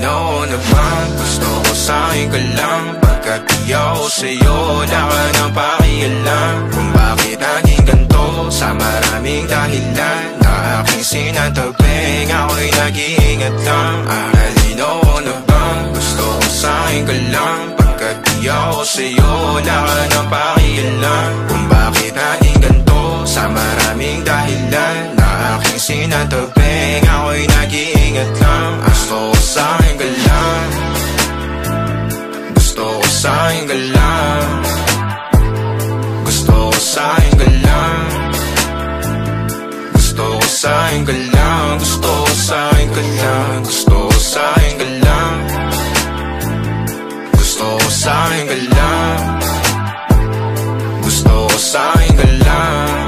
Talino na bang gusto ko sa'kin ka lang? Pagkat di ako sa'yo, wala ka nang pakialam. Kung bakit naging ganito sa maraming dahilan na aking sinatagping, ako'y nag-iingat lang. Talino na bang gusto ko sa'kin ka lang? Pagkat di ako sa'yo, wala ka nang pakialam. Kung bakit naging ganito sa maraming dahilan na aking sinatagping, ako'y nag-iingat lang. Gusto ko sa'kin ka lang, gusto ko sa'kin ka lang, gusto ko sa'kin ka lang, gusto ko sa'kin ka lang, gusto ko sa'kin ka lang, gusto ko sa'kin ka lang, gusto ko sa'kin ka lang, gusto ko sa'kin ka lang,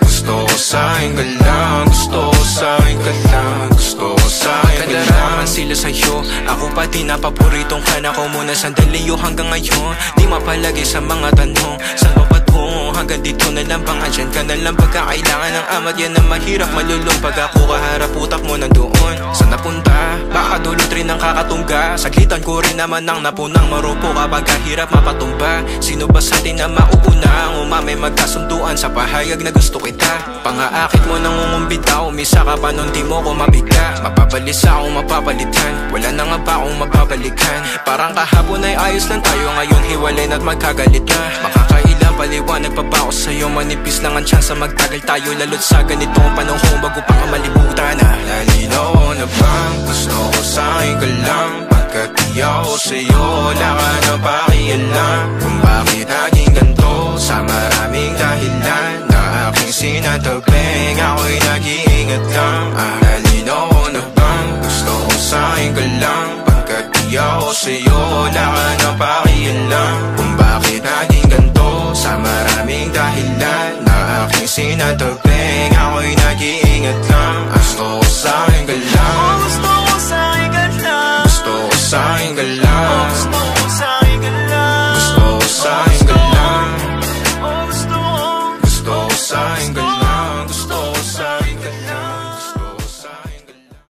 gusto ko sa'kin ka lang, gusto ko sa'kin ka lang, gusto ko sa'kin ka lang. Kadalaman sila sa'yo, ako pati napaboritong ka na ko muna sandali o hanggang ngayon. Di mapalagi sa mga tanong, saan ba patungo? Hanggang dito na lang bang andyan ka na lang pagkakailangan ng amat? Yan ang mahirap malulong pag ako kaharap utak mo nandoon. Saan napunta? Baka dulot rin ang kakatungga. Saglitan ko rin naman ang napunang marupo kapag kahirap mapatumba. Sino ba sa atin na mauuna ang umamay magkasunduan sa pahayag na gusto kita? Pangaakit mo nang umumbita, umisa ka pa nun di mo ko mabigla. Mapabalisa akong mapapalitan, wala na nga ba akong mapabalikan? Parang kahapon ay ayos lang tayo, ngayon hiwalay na't magkagalit na. Makakailang paliwanag pa ba ako sa'yo? Manipis lang ang tsansa magtagal tayo, lalo't sa ganitong panahon bago pa ka malibutan na. Talino na bang gusto ko sa'kin ka lang? Pagkat di ako sa'yo, wala ka na pakialam. Kung bakit naging ganito sa maraming dahilan na aking sinatagping, ako'y nag-iingat lang. Talino na bang gusto ko sa'kin ka lang? Pagkat di ako sa'yo, wala ka na pakialam. Kung bakit naging ganito sa maraming dahilan na aking sinatagping, ako'y